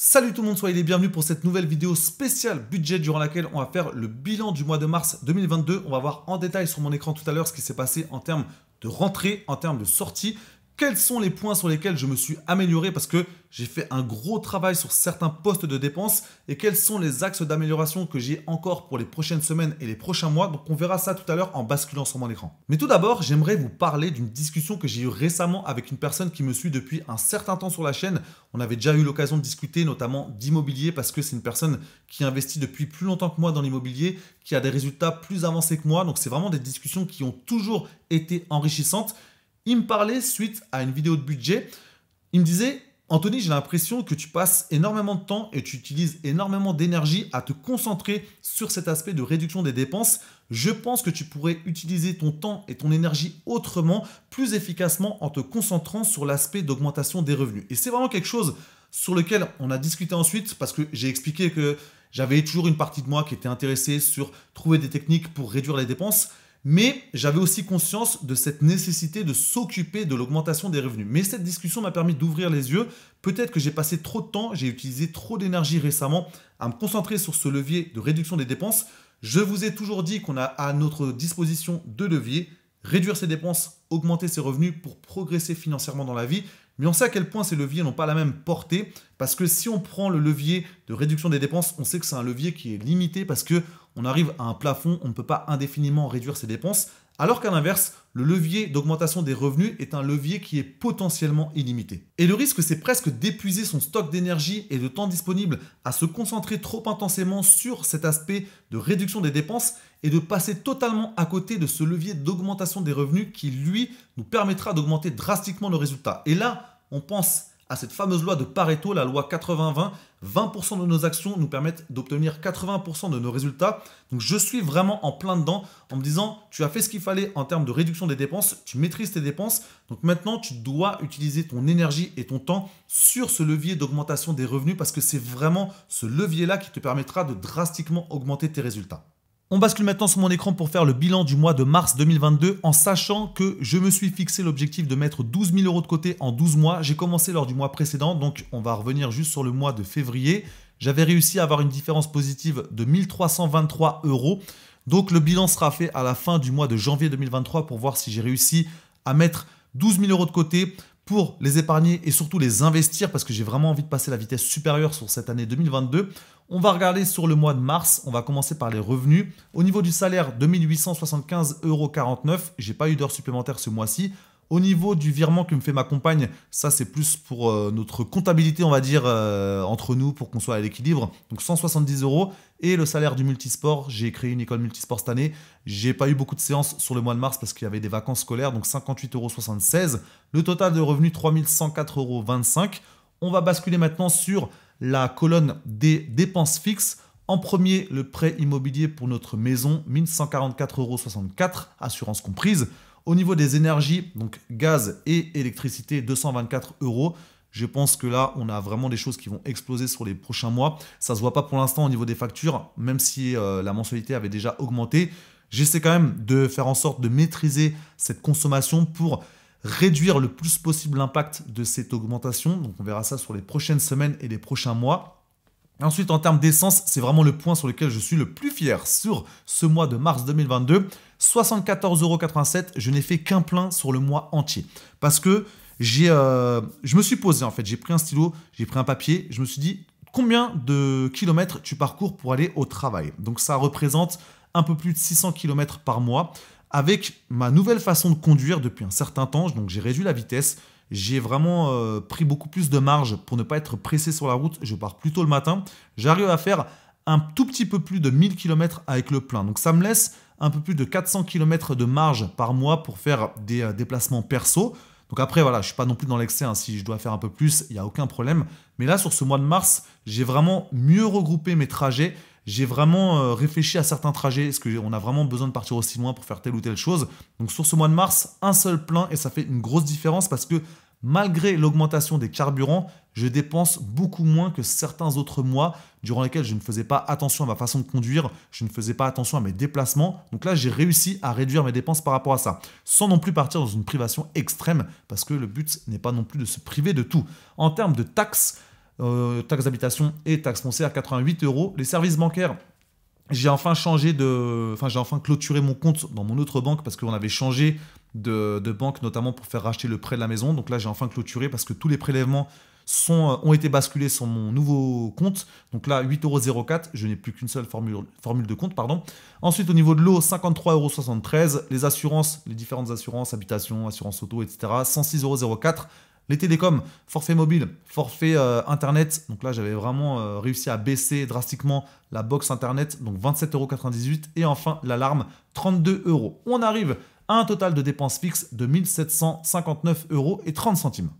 Salut tout le monde, soyez les bienvenus pour cette nouvelle vidéo spéciale budget durant laquelle on va faire le bilan du mois de mars 2022. On va voir en détail sur mon écran tout à l'heure ce qui s'est passé en termes de rentrée, en termes de sortie. Quels sont les points sur lesquels je me suis amélioré parce que j'ai fait un gros travail sur certains postes de dépenses et quels sont les axes d'amélioration que j'ai encore pour les prochaines semaines et les prochains mois. Donc on verra ça tout à l'heure en basculant sur mon écran. Mais tout d'abord, j'aimerais vous parler d'une discussion que j'ai eue récemment avec une personne qui me suit depuis un certain temps sur la chaîne. On avait déjà eu l'occasion de discuter notamment d'immobilier parce que c'est une personne qui investit depuis plus longtemps que moi dans l'immobilier, qui a des résultats plus avancés que moi. Donc c'est vraiment des discussions qui ont toujours été enrichissantes. Il me parlait suite à une vidéo de budget. Il me disait « Anthony, j'ai l'impression que tu passes énormément de temps et tu utilises énormément d'énergie à te concentrer sur cet aspect de réduction des dépenses. Je pense que tu pourrais utiliser ton temps et ton énergie autrement, plus efficacement en te concentrant sur l'aspect d'augmentation des revenus. » Et c'est vraiment quelque chose sur lequel on a discuté ensuite parce que j'ai expliqué que j'avais toujours une partie de moi qui était intéressée sur trouver des techniques pour réduire les dépenses. Mais j'avais aussi conscience de cette nécessité de s'occuper de l'augmentation des revenus. Mais cette discussion m'a permis d'ouvrir les yeux. Peut-être que j'ai passé trop de temps, j'ai utilisé trop d'énergie récemment à me concentrer sur ce levier de réduction des dépenses. Je vous ai toujours dit qu'on a à notre disposition deux leviers. Réduire ses dépenses, augmenter ses revenus pour progresser financièrement dans la vie. Mais on sait à quel point ces leviers n'ont pas la même portée parce que si on prend le levier de réduction des dépenses, on sait que c'est un levier qui est limité parce qu'on arrive à un plafond, on ne peut pas indéfiniment réduire ses dépenses. Alors qu'à l'inverse, le levier d'augmentation des revenus est un levier qui est potentiellement illimité. Et le risque, c'est presque d'épuiser son stock d'énergie et de temps disponible à se concentrer trop intensément sur cet aspect de réduction des dépenses et de passer totalement à côté de ce levier d'augmentation des revenus qui, lui, nous permettra d'augmenter drastiquement le résultat. Et là, on pense à cette fameuse loi de Pareto, la loi 80-20. 20% de nos actions nous permettent d'obtenir 80% de nos résultats. Donc je suis vraiment en plein dedans en me disant tu as fait ce qu'il fallait en termes de réduction des dépenses, tu maîtrises tes dépenses. Donc maintenant tu dois utiliser ton énergie et ton temps sur ce levier d'augmentation des revenus parce que c'est vraiment ce levier-là qui te permettra de drastiquement augmenter tes résultats. On bascule maintenant sur mon écran pour faire le bilan du mois de mars 2022 en sachant que je me suis fixé l'objectif de mettre 12 000 € de côté en 12 mois. J'ai commencé lors du mois précédent, donc on va revenir juste sur le mois de février. J'avais réussi à avoir une différence positive de 1 323 €. Donc le bilan sera fait à la fin du mois de janvier 2023 pour voir si j'ai réussi à mettre 12 000 € de côté pour les épargner et surtout les investir parce que j'ai vraiment envie de passer la vitesse supérieure sur cette année 2022. On va regarder sur le mois de mars, on va commencer par les revenus. Au niveau du salaire, 2 875,49 €. Je n'ai pas eu d'heures supplémentaires ce mois-ci. Au niveau du virement que me fait ma compagne, ça c'est plus pour notre comptabilité, on va dire, entre nous pour qu'on soit à l'équilibre. Donc 170 €. Et le salaire du multisport, j'ai créé une école multisport cette année. J'ai pas eu beaucoup de séances sur le mois de mars parce qu'il y avait des vacances scolaires, donc 58,76 €. Le total de revenus, 3 104,25 €. On va basculer maintenant sur la colonne des dépenses fixes. En premier, le prêt immobilier pour notre maison, 1 144,64 €, assurance comprise. Au niveau des énergies, donc gaz et électricité, 224 €. Je pense que là, on a vraiment des choses qui vont exploser sur les prochains mois. Ça ne se voit pas pour l'instant au niveau des factures, même si la mensualité avait déjà augmenté. J'essaie quand même de faire en sorte de maîtriser cette consommation pour réduire le plus possible l'impact de cette augmentation. Donc on verra ça sur les prochaines semaines et les prochains mois. Ensuite, en termes d'essence, c'est vraiment le point sur lequel je suis le plus fier sur ce mois de mars 2022. 74,87 €, je n'ai fait qu'un plein sur le mois entier. Parce que je me suis posé en fait, j'ai pris un stylo, j'ai pris un papier, je me suis dit combien de kilomètres tu parcours pour aller au travail. Donc ça représente un peu plus de 600 km par mois. Avec ma nouvelle façon de conduire depuis un certain temps, donc j'ai réduit la vitesse, j'ai vraiment pris beaucoup plus de marge pour ne pas être pressé sur la route. Je pars plus tôt le matin. J'arrive à faire un tout petit peu plus de 1000 km avec le plein. Donc ça me laisse un peu plus de 400 km de marge par mois pour faire des déplacements perso. Donc après, voilà, je ne suis pas non plus dans l'excès. Hein. Si je dois faire un peu plus, il n'y a aucun problème. Mais là, sur ce mois de mars, j'ai vraiment mieux regroupé mes trajets. J'ai vraiment réfléchi à certains trajets. Est-ce qu'on a vraiment besoin de partir aussi loin pour faire telle ou telle chose? Donc sur ce mois de mars, un seul plein et ça fait une grosse différence parce que malgré l'augmentation des carburants, je dépense beaucoup moins que certains autres mois durant lesquels je ne faisais pas attention à ma façon de conduire, je ne faisais pas attention à mes déplacements. Donc là, j'ai réussi à réduire mes dépenses par rapport à ça, sans non plus partir dans une privation extrême parce que le but n'est pas non plus de se priver de tout. En termes de taxes, taxe d'habitation et taxe foncière 88 euros. Les services bancaires, j'ai enfin j'ai enfin clôturé mon compte dans mon autre banque parce qu'on avait changé de banque, notamment pour faire racheter le prêt de la maison. Donc là, j'ai enfin clôturé parce que tous les prélèvements ont été basculés sur mon nouveau compte. Donc là, 8,04 €, je n'ai plus qu'une seule formule de compte, pardon. Ensuite, au niveau de l'eau, 53,73 €. Les assurances, les différentes assurances, habitation, assurance auto, etc., 106,04 €. Les télécoms, forfait mobile, forfait internet. Donc là, j'avais vraiment réussi à baisser drastiquement la box internet, donc 27,98 €. Et enfin, l'alarme, 32 €. On arrive à un total de dépenses fixes de 1 759,30 €.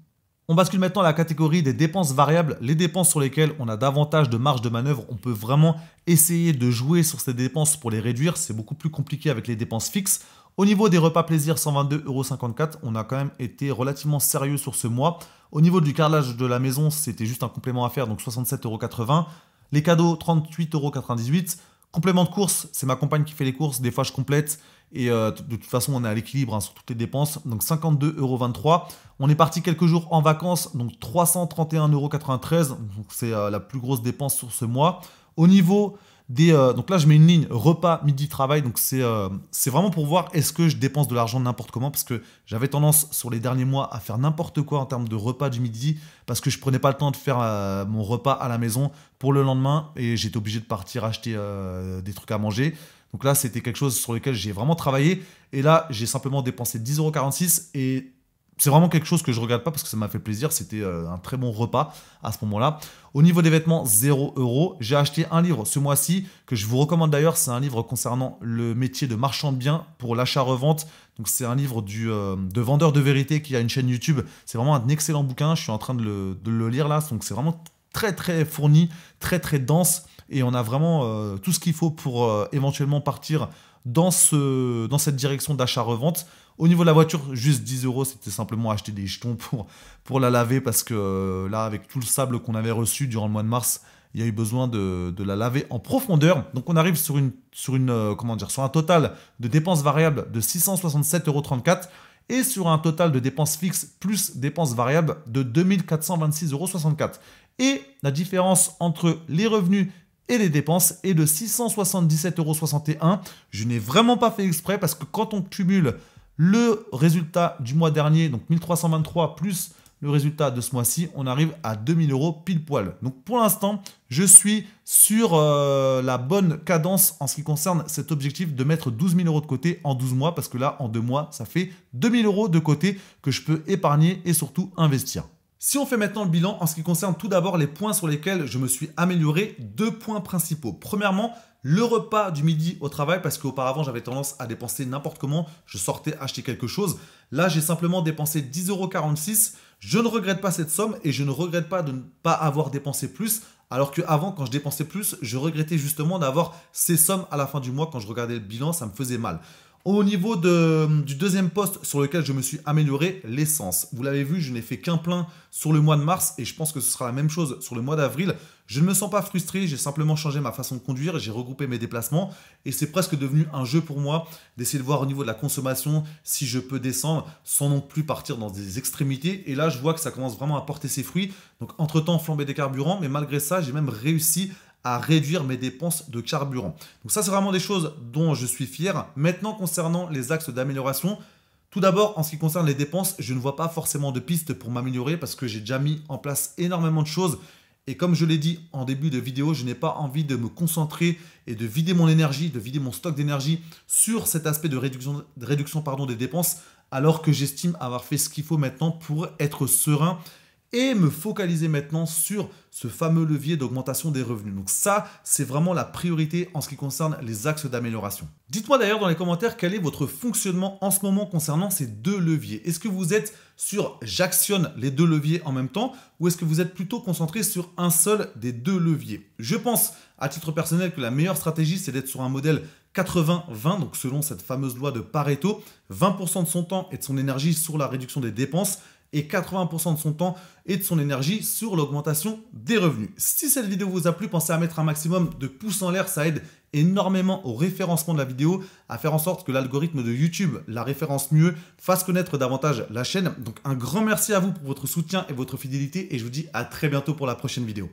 On bascule maintenant à la catégorie des dépenses variables, les dépenses sur lesquelles on a davantage de marge de manœuvre. On peut vraiment essayer de jouer sur ces dépenses pour les réduire. C'est beaucoup plus compliqué avec les dépenses fixes. Au niveau des repas plaisir, 122,54 €, on a quand même été relativement sérieux sur ce mois. Au niveau du carrelage de la maison, c'était juste un complément à faire, donc 67,80 €. Les cadeaux, 38,98 €. Complément de course, c'est ma compagne qui fait les courses, des fois je complète. Et de toute façon, on est à l'équilibre sur toutes les dépenses, donc 52,23 €. On est parti quelques jours en vacances, donc 331,93 €. Donc c'est la plus grosse dépense sur ce mois. Au niveau donc là, je mets une ligne repas, midi, travail. Donc c'est vraiment pour voir est-ce que je dépense de l'argent n'importe comment. Parce que j'avais tendance sur les derniers mois à faire n'importe quoi en termes de repas du midi. Parce que je ne prenais pas le temps de faire mon repas à la maison pour le lendemain. Et j'étais obligé de partir acheter des trucs à manger. Donc là, c'était quelque chose sur lequel j'ai vraiment travaillé. Et là, j'ai simplement dépensé 10,46 €. Et c'est vraiment quelque chose que je ne regrette pas parce que ça m'a fait plaisir. C'était un très bon repas à ce moment-là. Au niveau des vêtements, 0 €. J'ai acheté un livre ce mois-ci que je vous recommande d'ailleurs. C'est un livre concernant le métier de marchand de biens pour l'achat-revente. Donc c'est un livre de vendeur de vérité qui a une chaîne YouTube. C'est vraiment un excellent bouquin. Je suis en train de le lire là. Donc c'est vraiment très très fourni, très très dense. Et on a vraiment tout ce qu'il faut pour éventuellement partir dans cette direction d'achat-revente. Au niveau de la voiture, juste 10 €, c'était simplement acheter des jetons pour la laver parce que là, avec tout le sable qu'on avait reçu durant le mois de mars, il y a eu besoin de la laver en profondeur. Donc on arrive sur un total de dépenses variables de 667,34 € et sur un total de dépenses fixes plus dépenses variables de 2426,64 €. Et la différence entre les revenus et les dépenses est de 677,61 €. Je n'ai vraiment pas fait exprès parce que quand on cumule le résultat du mois dernier, donc 1323 plus le résultat de ce mois-ci, on arrive à 2000 € pile poil. Donc pour l'instant, je suis sur la bonne cadence en ce qui concerne cet objectif de mettre 12 000 € de côté en 12 mois parce que là, en 2 mois, ça fait 2000 € de côté que je peux épargner et surtout investir. Si on fait maintenant le bilan en ce qui concerne tout d'abord les points sur lesquels je me suis amélioré, 2 points principaux. Premièrement, le repas du midi au travail parce qu'auparavant j'avais tendance à dépenser n'importe comment, je sortais acheter quelque chose. Là j'ai simplement dépensé 10,46 €, je ne regrette pas cette somme et je ne regrette pas de ne pas avoir dépensé plus. Alors qu'avant, quand je dépensais plus, je regrettais justement d'avoir ces sommes à la fin du mois. Quand je regardais le bilan, ça me faisait mal. Au niveau du deuxième poste sur lequel je me suis amélioré, l'essence. Vous l'avez vu, je n'ai fait qu'un plein sur le mois de mars et je pense que ce sera la même chose sur le mois d'avril. Je ne me sens pas frustré, j'ai simplement changé ma façon de conduire, j'ai regroupé mes déplacements et c'est presque devenu un jeu pour moi d'essayer de voir au niveau de la consommation si je peux descendre sans non plus partir dans des extrémités. Et là, je vois que ça commence vraiment à porter ses fruits. Donc, entre-temps, flambée des carburants, mais malgré ça, j'ai même réussi à réduire mes dépenses de carburant. Donc ça, c'est vraiment des choses dont je suis fier. Maintenant, concernant les axes d'amélioration, tout d'abord, en ce qui concerne les dépenses, je ne vois pas forcément de pistes pour m'améliorer parce que j'ai déjà mis en place énormément de choses. Et comme je l'ai dit en début de vidéo, je n'ai pas envie de me concentrer et de vider mon énergie, de vider mon stock d'énergie sur cet aspect de réduction des dépenses, alors que j'estime avoir fait ce qu'il faut maintenant pour être serein et me focaliser maintenant sur ce fameux levier d'augmentation des revenus. Donc ça, c'est vraiment la priorité en ce qui concerne les axes d'amélioration. Dites-moi d'ailleurs dans les commentaires quel est votre fonctionnement en ce moment concernant ces 2 leviers. Est-ce que vous êtes sur j'actionne les 2 leviers en même temps ou est-ce que vous êtes plutôt concentré sur un seul des 2 leviers? Je pense à titre personnel que la meilleure stratégie, c'est d'être sur un modèle 80-20, donc selon cette fameuse loi de Pareto, 20% de son temps et de son énergie sur la réduction des dépenses et 80% de son temps et de son énergie sur l'augmentation des revenus. Si cette vidéo vous a plu, pensez à mettre un maximum de pouces en l'air, ça aide énormément au référencement de la vidéo, à faire en sorte que l'algorithme de YouTube la référence mieux, fasse connaître davantage la chaîne. Donc un grand merci à vous pour votre soutien et votre fidélité et je vous dis à très bientôt pour la prochaine vidéo.